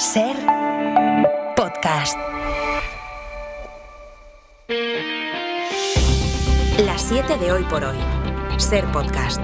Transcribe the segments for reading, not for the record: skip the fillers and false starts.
Ser podcast. Las 7 de hoy por hoy. Ser podcast.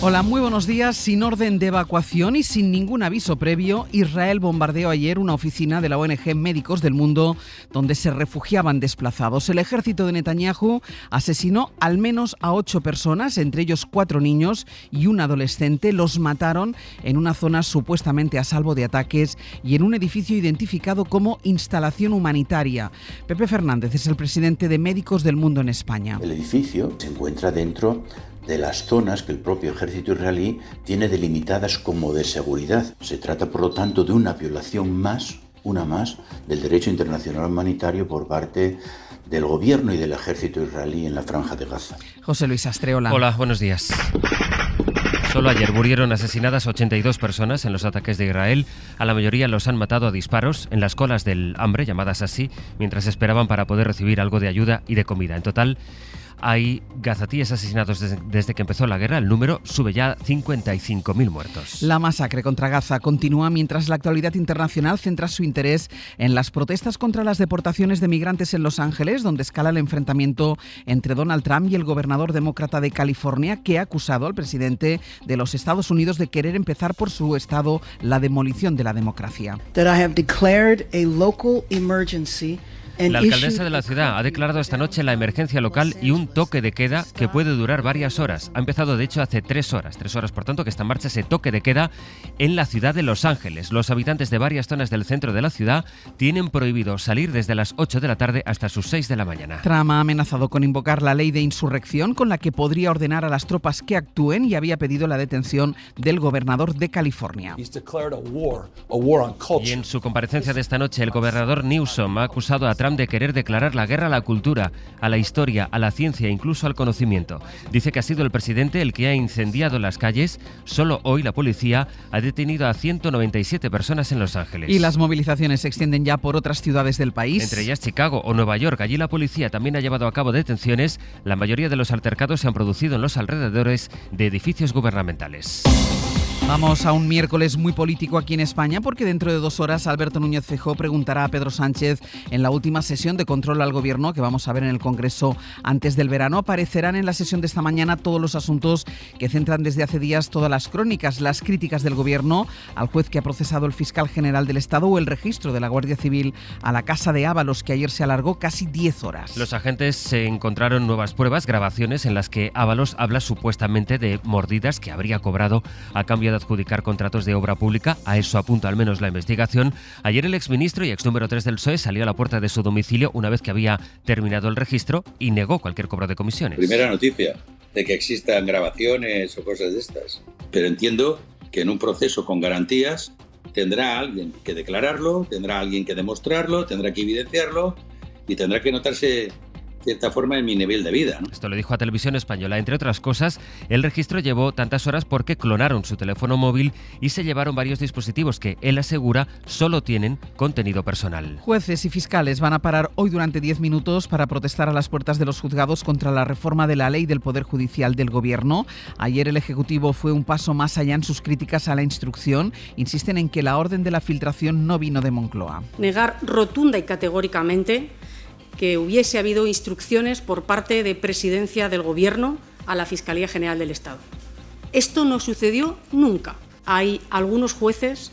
Hola, muy buenos días. Sin orden de evacuación y sin ningún aviso previo, Israel bombardeó ayer una oficina de la ONG Médicos del Mundo donde se refugiaban desplazados. El ejército de Netanyahu asesinó al menos a 8 personas, entre ellos 4 niños y un adolescente. Los mataron en una zona supuestamente a salvo de ataques y en un edificio identificado como instalación humanitaria. Pepe Fernández es el presidente de Médicos del Mundo en España. El edificio se encuentra dentro de las zonas que el propio ejército israelí tiene delimitadas como de seguridad. Se trata, por lo tanto, de una violación una más, del derecho internacional humanitario por parte del gobierno y del ejército israelí en la Franja de Gaza. José Luis Astreola. Hola, buenos días. Solo ayer murieron asesinadas 82 personas en los ataques de Israel. A la mayoría los han matado a disparos en las colas del hambre, llamadas así, mientras esperaban para poder recibir algo de ayuda y de comida. En total, hay gazatíes asesinados desde que empezó la guerra. El número sube ya a 55.000 muertos. La masacre contra Gaza continúa mientras la actualidad internacional centra su interés en las protestas contra las deportaciones de migrantes en Los Ángeles, donde escala el enfrentamiento entre Donald Trump y el gobernador demócrata de California, que ha acusado al presidente de los Estados Unidos de querer empezar por su estado la demolición de la democracia. La alcaldesa de la ciudad ha declarado esta noche la emergencia local y un toque de queda que puede durar varias horas. Ha empezado, de hecho, hace 3 horas. 3 horas, por tanto, que está en marcha ese toque de queda en la ciudad de Los Ángeles. Los habitantes de varias zonas del centro de la ciudad tienen prohibido salir desde las 8 de la tarde hasta sus 6 de la mañana. Trump ha amenazado con invocar la ley de insurrección con la que podría ordenar a las tropas que actúen y había pedido la detención del gobernador de California. Y en su comparecencia de esta noche, el gobernador Newsom ha acusado a Trump de querer declarar la guerra a la cultura, a la historia, a la ciencia e incluso al conocimiento. Dice que ha sido el presidente el que ha incendiado las calles. Solo hoy la policía ha detenido a 197 personas en Los Ángeles. Y las movilizaciones se extienden ya por otras ciudades del país. Entre ellas Chicago o Nueva York. Allí la policía también ha llevado a cabo detenciones. La mayoría de los altercados se han producido en los alrededores de edificios gubernamentales. Vamos a un miércoles muy político aquí en España porque dentro de 2 horas Alberto Núñez Feijóo preguntará a Pedro Sánchez en la última sesión de control al gobierno que vamos a ver en el Congreso antes del verano. Aparecerán en la sesión de esta mañana todos los asuntos que centran desde hace días todas las crónicas, las críticas del gobierno al juez que ha procesado el fiscal general del Estado o el registro de la Guardia Civil a la casa de Ábalos, que ayer se alargó casi 10 horas. Los agentes se encontraron nuevas pruebas, grabaciones en las que Ábalos habla supuestamente de mordidas que habría cobrado a cambio de adjudicar contratos de obra pública. A eso apunta al menos la investigación. Ayer el exministro y ex número 3 del PSOE salió a la puerta de su domicilio una vez que había terminado el registro y negó cualquier cobro de comisiones. Primera noticia de que existan grabaciones o cosas de estas. Pero entiendo que en un proceso con garantías tendrá alguien que declararlo, tendrá alguien que demostrarlo, tendrá que evidenciarlo y tendrá que notarse cierta forma en mi nivel de vida, ¿no? Esto lo dijo a Televisión Española. Entre otras cosas, el registro llevó tantas horas porque clonaron su teléfono móvil y se llevaron varios dispositivos que, él asegura, solo tienen contenido personal. Jueces y fiscales van a parar hoy durante 10 minutos para protestar a las puertas de los juzgados contra la reforma de la ley del Poder Judicial del Gobierno. Ayer el Ejecutivo fue un paso más allá en sus críticas a la instrucción. Insisten en que la orden de la filtración no vino de Moncloa. Negar rotunda y categóricamente que hubiese habido instrucciones por parte de Presidencia del Gobierno a la Fiscalía General del Estado. Esto no sucedió nunca. Hay algunos jueces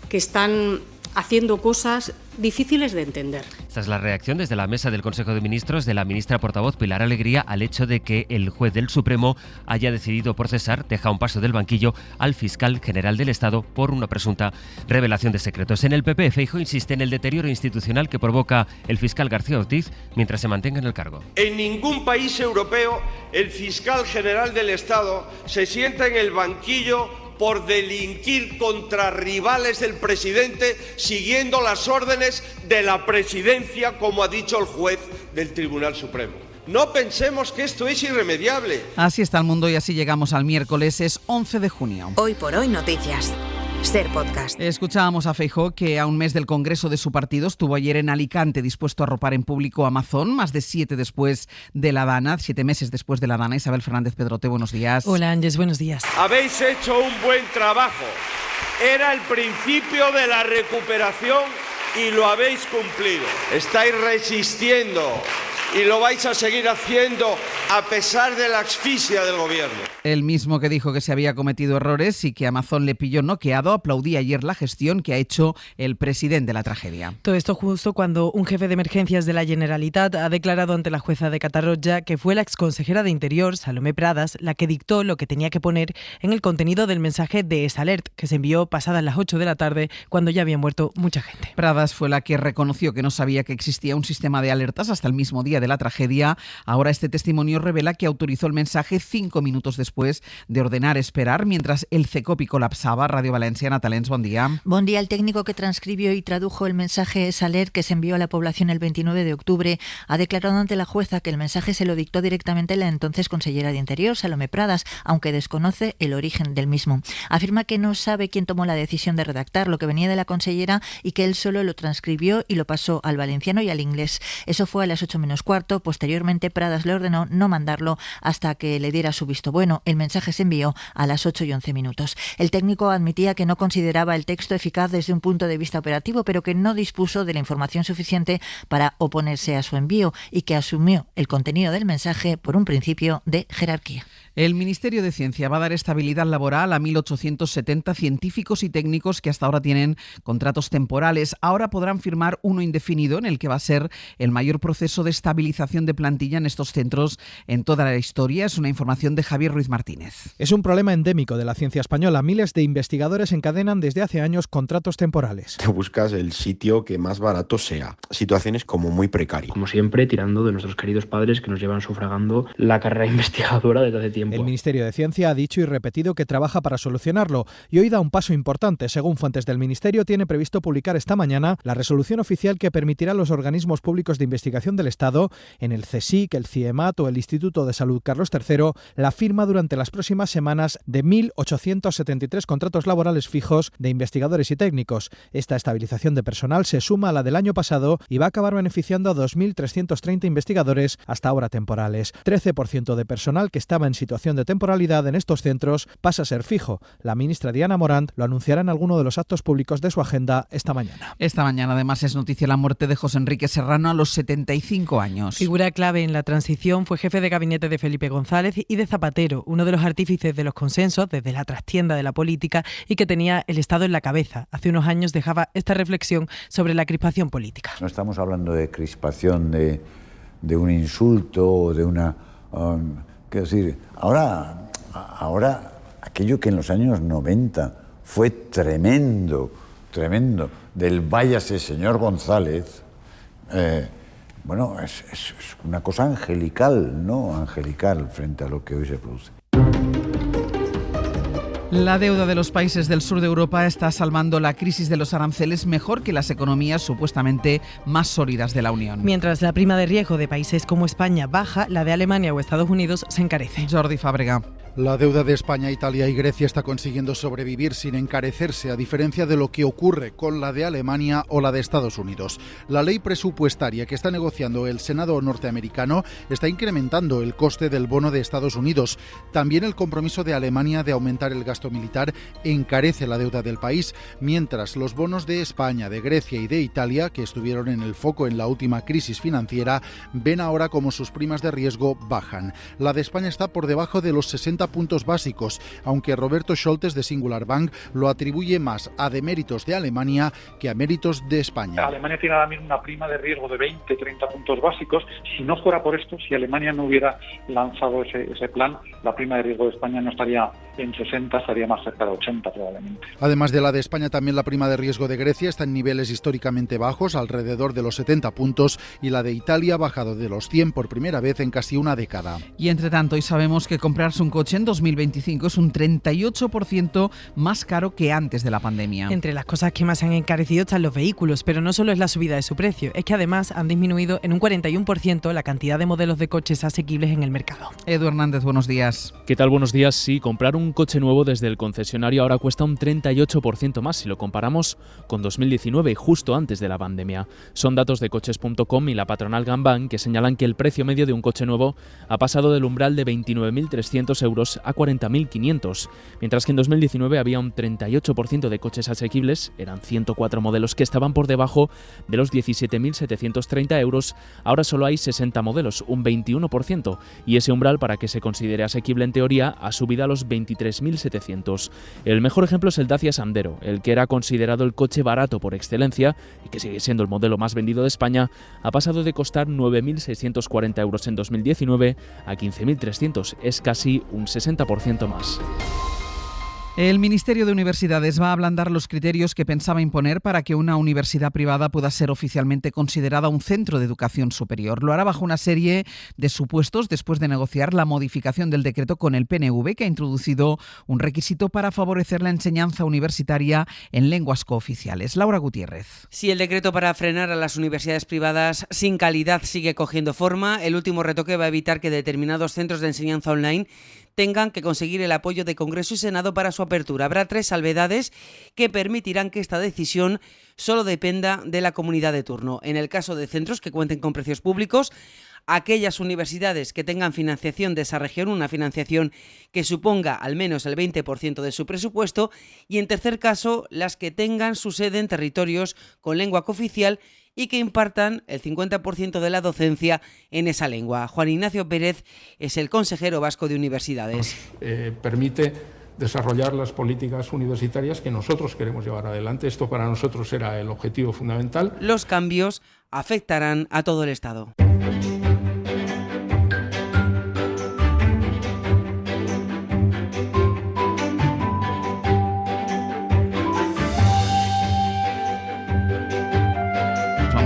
que están haciendo cosas difíciles de entender. Esta es la reacción desde la mesa del Consejo de Ministros de la ministra portavoz Pilar Alegría al hecho de que el juez del Supremo haya decidido procesar, deja a un paso del banquillo, al fiscal general del Estado por una presunta revelación de secretos. En el PP, Feijóo insiste en el deterioro institucional que provoca el fiscal García Ortiz mientras se mantenga en el cargo. En ningún país europeo el fiscal general del Estado se sienta en el banquillo por delinquir contra rivales del presidente siguiendo las órdenes de la presidencia, como ha dicho el juez del Tribunal Supremo. No pensemos que esto es irremediable. Así está el mundo y así llegamos al miércoles, es 11 de junio. Hoy por hoy noticias. Ser podcast. Escuchábamos a Feijóo, que a un mes del congreso de su partido estuvo ayer en Alicante dispuesto a arropar en público a Amazon, más de 7 después de la Dana, 7 meses después de la Dana. Isabel Fernández Pedrote, buenos días. Hola, Ángeles, buenos días. Habéis hecho un buen trabajo. era el principio de la recuperación y lo habéis cumplido. Estáis resistiendo y lo vais a seguir haciendo a pesar de la asfixia del gobierno. El mismo que dijo que se había cometido errores y que Amazon le pilló noqueado, aplaudía ayer la gestión que ha hecho el presidente de la tragedia. Todo esto justo cuando un jefe de emergencias de la Generalitat ha declarado ante la jueza de Catarroja que fue la exconsejera de Interior, Salomé Pradas, la que dictó lo que tenía que poner en el contenido del mensaje de EsAlert, que se envió pasadas las 8 de la tarde, cuando ya había muerto mucha gente. Pradas fue la que reconoció que no sabía que existía un sistema de alertas hasta el mismo día de la tragedia. Ahora este testimonio revela que autorizó el mensaje 5 minutos después de ordenar esperar mientras el CECOPI colapsaba. Radio Valencia, Natalens, buen día. Buen día. El técnico que transcribió y tradujo el mensaje EsAlert que se envió a la población el 29 de octubre ha declarado ante la jueza que el mensaje se lo dictó directamente la entonces consellera de Interior, Salomé Pradas, aunque desconoce el origen del mismo. Afirma que no sabe quién tomó la decisión de redactar lo que venía de la consellera y que él solo lo transcribió y lo pasó al valenciano y al inglés. Eso fue a las 8 menos cuarto. Posteriormente, Pradas le ordenó no mandarlo hasta que le diera su visto bueno. El mensaje se envió a las 8 y 11 minutos. El técnico admitía que no consideraba el texto eficaz desde un punto de vista operativo, pero que no dispuso de la información suficiente para oponerse a su envío y que asumió el contenido del mensaje por un principio de jerarquía. El Ministerio de Ciencia va a dar estabilidad laboral a 1.870 científicos y técnicos que hasta ahora tienen contratos temporales. Ahora podrán firmar uno indefinido en el que va a ser el mayor proceso de estabilización de plantilla en estos centros en toda la historia. Es una información de Javier Ruiz Martínez. Es un problema endémico de la ciencia española. Miles de investigadores encadenan desde hace años contratos temporales. Te buscas el sitio que más barato sea. Situaciones como muy precarias. Como siempre, tirando de nuestros queridos padres que nos llevan sufragando la carrera investigadora desde hace tiempo. El Ministerio de Ciencia ha dicho y repetido que trabaja para solucionarlo y hoy da un paso importante. Según fuentes del Ministerio, tiene previsto publicar esta mañana la resolución oficial que permitirá a los organismos públicos de investigación del Estado, en el CSIC, el CIEMAT o el Instituto de Salud Carlos III, la firma durante las próximas semanas de 1.873 contratos laborales fijos de investigadores y técnicos. Esta estabilización de personal se suma a la del año pasado y va a acabar beneficiando a 2.330 investigadores hasta ahora temporales. 13% de personal que estaba en situación de temporalidad en estos centros pasa a ser fijo. La ministra Diana Morant lo anunciará en alguno de los actos públicos de su agenda esta mañana. Esta mañana además es noticia la muerte de José Enrique Serrano a los 75 años. Figura clave en la transición, fue jefe de gabinete de Felipe González y de Zapatero, uno de los artífices de los consensos desde la trastienda de la política y que tenía el Estado en la cabeza. Hace unos años dejaba esta reflexión sobre la crispación política. No estamos hablando de crispación de un insulto o de una... quiero decir, ahora aquello que en los años 90 fue tremendo, del váyase señor González, bueno, es una cosa angelical, ¿no? Angelical frente a lo que hoy se produce. La deuda de los países del sur de Europa está salvando la crisis de los aranceles mejor que las economías supuestamente más sólidas de la Unión. Mientras la prima de riesgo de países como España baja, la de Alemania o Estados Unidos se encarece. Jordi Fábrega. La deuda de España, Italia y Grecia está consiguiendo sobrevivir sin encarecerse, a diferencia de lo que ocurre con la de Alemania o la de Estados Unidos. La ley presupuestaria que está negociando el Senado norteamericano está incrementando el coste del bono de Estados Unidos. También el compromiso de Alemania de aumentar el gasto militar encarece la deuda del país, mientras los bonos de España, de Grecia y de Italia, que estuvieron en el foco en la última crisis financiera, ven ahora como sus primas de riesgo bajan. La de España está por debajo de los 60 puntos básicos, aunque Roberto Scholtes de Singular Bank lo atribuye más a deméritos de Alemania que a méritos de España. Alemania tiene ahora mismo una prima de riesgo de 20-30 puntos básicos. Si no fuera por esto, si Alemania no hubiera lanzado ese plan, la prima de riesgo de España no estaría en 60, estaría más cerca de 80 probablemente. Además de la de España, también la prima de riesgo de Grecia está en niveles históricamente bajos, alrededor de los 70 puntos, y la de Italia ha bajado de los 100 por primera vez en casi una década. Y entre tanto, hoy sabemos que comprarse un coche en 2025 es un 38% más caro que antes de la pandemia. Entre las cosas que más se han encarecido están los vehículos, pero no solo es la subida de su precio, es que además han disminuido en un 41% la cantidad de modelos de coches asequibles en el mercado. Edu Hernández, buenos días. ¿Qué tal? Buenos días. Sí, comprar un coche nuevo desde el concesionario ahora cuesta un 38% más si lo comparamos con 2019, justo antes de la pandemia. Son datos de coches.com y la patronal Ganban que señalan que el precio medio de un coche nuevo ha pasado del umbral de 29.300 € euros a 40.500, mientras que en 2019 había un 38% de coches asequibles, eran 104 modelos que estaban por debajo de los 17.730 euros, ahora solo hay 60 modelos, un 21%, y ese umbral para que se considere asequible en teoría ha subido a los 23.700. El mejor ejemplo es el Dacia Sandero, el que era considerado el coche barato por excelencia y que sigue siendo el modelo más vendido de España, ha pasado de costar 9.640 euros en 2019 a 15.300, es casi un 60% más. El Ministerio de Universidades va a ablandar los criterios que pensaba imponer para que una universidad privada pueda ser oficialmente considerada un centro de educación superior. Lo hará bajo una serie de supuestos después de negociar la modificación del decreto con el PNV, que ha introducido un requisito para favorecer la enseñanza universitaria en lenguas cooficiales. Laura Gutiérrez. Si el decreto para frenar a las universidades privadas sin calidad sigue cogiendo forma, el último retoque va a evitar que determinados centros de enseñanza online tengan que conseguir el apoyo de Congreso y Senado para su apertura. Habrá 3 salvedades que permitirán que esta decisión solo dependa de la comunidad de turno. En el caso de centros que cuenten con precios públicos, aquellas universidades que tengan financiación de esa región, una financiación que suponga al menos el 20% de su presupuesto, y en tercer caso, las que tengan su sede en territorios con lengua cooficial y que impartan el 50% de la docencia en esa lengua. Juan Ignacio Pérez es el consejero vasco de universidades. Permite desarrollar las políticas universitarias que nosotros queremos llevar adelante. Esto para nosotros era el objetivo fundamental. Los cambios afectarán a todo el Estado.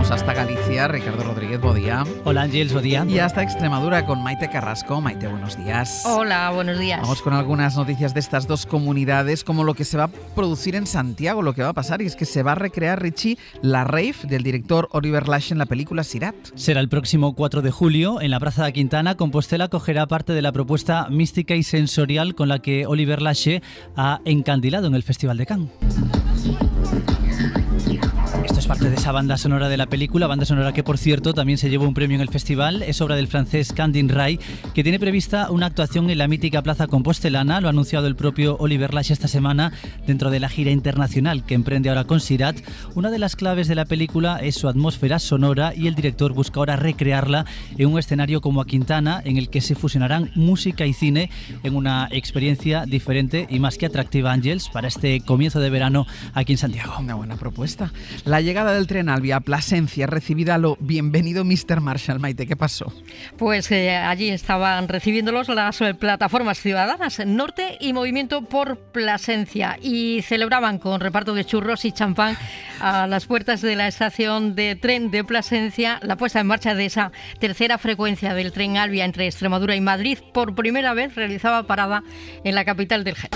Hasta Galicia, Ricardo Rodríguez, Bodía. Hola, Ángels, Bodía. Y hasta Extremadura con Maite Carrasco. Maite, buenos días. Hola, buenos días. Vamos con algunas noticias de estas dos comunidades, como lo que se va a producir en Santiago, lo que va a pasar, y es que se va a recrear, Richie, la rave del director Oliver Lache en la película Sirat. Será el próximo 4 de julio en la Plaza de Quintana. Compostela acogerá parte de la propuesta mística y sensorial con la que Oliver Lache ha encandilado en el Festival de Cannes. Esto es parte de esa banda sonora de la película, banda sonora que, por cierto, también se llevó un premio en el festival. Es obra del francés Candin Ray, que tiene prevista una actuación en la mítica Plaza Compostelana. Lo ha anunciado el propio Oliver Lache esta semana dentro de la gira internacional que emprende ahora con Sirat. Una de las claves de la película es su atmósfera sonora y el director busca ahora recrearla en un escenario como a Quintana, en el que se fusionarán música y cine en una experiencia diferente y más que atractiva, Ángels, para este comienzo de verano aquí en Santiago. Una buena propuesta. La llegada del tren Alvia a Plasencia, recibida a lo bienvenido Mr. Marshall. Maite, ¿qué pasó? Pues allí estaban recibiéndolos las plataformas ciudadanas Norte y Movimiento por Plasencia y celebraban con reparto de churros y champán a las puertas de la estación de tren de Plasencia la puesta en marcha de esa tercera frecuencia del tren Alvia entre Extremadura y Madrid. Por primera vez realizaba parada en la capital del G.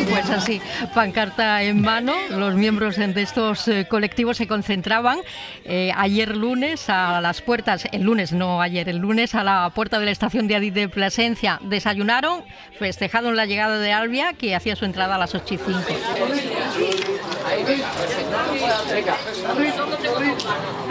Pues así, pancarta en mano, los miembros de estos colectivos se concentraban ayer lunes a las puertas, el lunes a la puerta de la estación de Adif de Plasencia. Desayunaron, festejaron la llegada de Alvia, que hacía su entrada a las 8:05.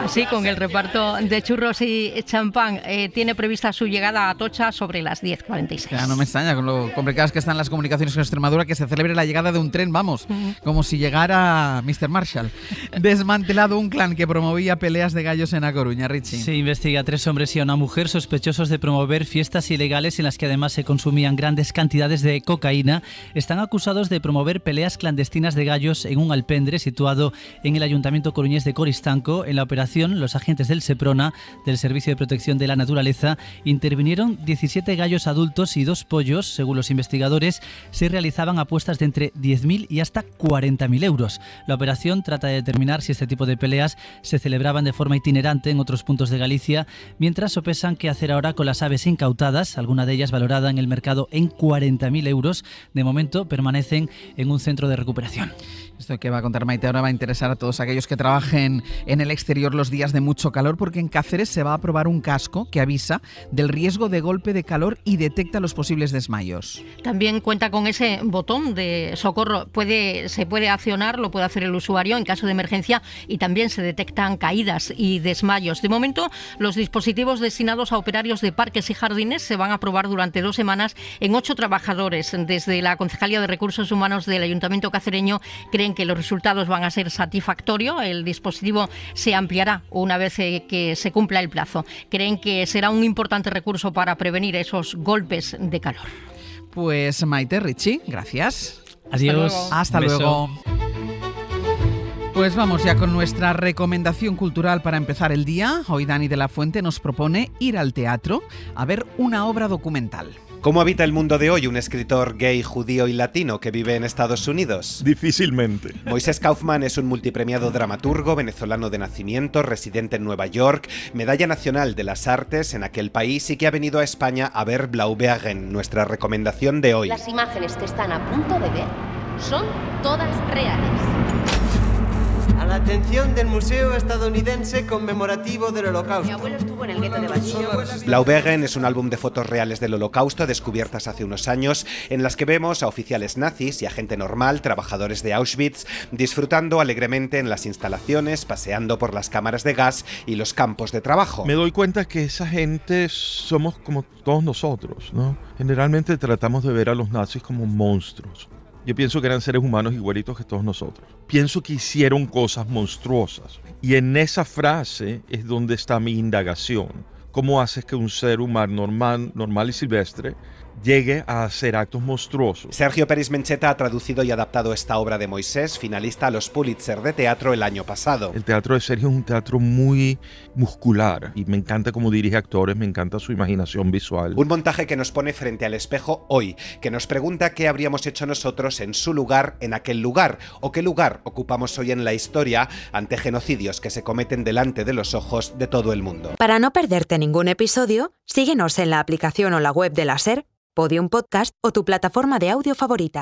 Así, con el reparto de churros y champán, tiene prevista su llegada a Atocha sobre las 10:46. Ya no me extraña, con lo complicadas que están las comunicaciones con Extremadura, que se celebre la llegada de un tren, vamos, como si llegara Mr. Marshall. Desmantelado un clan que promovía peleas de gallos en A Coruña, Richie. Se investiga a 3 hombres y a una mujer sospechosos de promover fiestas ilegales en las que además se consumían grandes cantidades de cocaína. Están acusados de promover peleas clandestinas de gallos en un alpendre situado en el Ayuntamiento coruñés de Coristanco. En la operación, los agentes del Seprona, del Servicio de Protección de la Naturaleza, intervinieron 17 gallos adultos y 2 pollos. Según los investigadores, se realizaban apuestas de entre 10.000 y hasta 40.000 euros. La operación trata de determinar si este tipo de peleas se celebraban de forma itinerante en otros puntos de Galicia, mientras sopesan qué hacer ahora con las aves incautadas, alguna de ellas valorada en el mercado en 40.000 euros. De momento permanecen en un centro de recuperación. Esto que va a contar Maite ahora va a interesar a todos aquellos que trabajen en el exterior los días de mucho calor, porque en Cáceres se va a aprobar un casco que avisa del riesgo de golpe de calor y detecta los posibles desmayos. También cuenta con ese botón de socorro. Se puede accionar, lo puede hacer el usuario en caso de emergencia, y también se detectan caídas y desmayos. De momento, los dispositivos destinados a operarios de parques y jardines se van a probar durante 2 semanas en 8 trabajadores. Desde la Concejalía de Recursos Humanos del Ayuntamiento cacereño creen que los resultados van a ser satisfactorios. El dispositivo se ampliará una vez que se cumpla el plazo. Creen que será un importante recurso para prevenir esos golpes de calor. Pues Maite, Richie, gracias. Adiós. Hasta luego. Pues vamos ya con nuestra recomendación cultural para empezar el día. Hoy Dani de la Fuente nos propone ir al teatro a ver una obra documental. ¿Cómo habita el mundo de hoy un escritor gay, judío y latino que vive en Estados Unidos? Difícilmente. Moisés Kaufman es un multipremiado dramaturgo venezolano de nacimiento, residente en Nueva York, medalla nacional de las artes en aquel país y que ha venido a España a ver Blaubeugen, nuestra recomendación de hoy. Las imágenes que están a punto de ver son todas reales. A la atención del Museo Estadounidense Conmemorativo del Holocausto. Mi abuelo estuvo en el gueto de Varsovia. Blaubeugen es un álbum de fotos reales del Holocausto descubiertas hace unos años, en las que vemos a oficiales nazis y a gente normal, trabajadores de Auschwitz, disfrutando alegremente en las instalaciones, paseando por las cámaras de gas y los campos de trabajo. Me doy cuenta que esa gente somos como todos nosotros, ¿no? Generalmente tratamos de ver a los nazis como monstruos. Yo pienso que eran seres humanos igualitos que todos nosotros. Pienso que hicieron cosas monstruosas. Y en esa frase es donde está mi indagación. ¿Cómo haces que un ser humano normal y silvestre llegue a hacer actos monstruosos? Sergio Peris Mencheta ha traducido y adaptado esta obra de Moisés, finalista a los Pulitzer de teatro el año pasado. El teatro de Sergio es un teatro muy muscular y me encanta cómo dirige actores, me encanta su imaginación visual. Un montaje que nos pone frente al espejo hoy, que nos pregunta qué habríamos hecho nosotros en su lugar, en aquel lugar, o qué lugar ocupamos hoy en la historia ante genocidios que se cometen delante de los ojos de todo el mundo. Para no perderte ningún episodio, síguenos en la aplicación o la web de la SER, Podium Podcast o tu plataforma de audio favorita.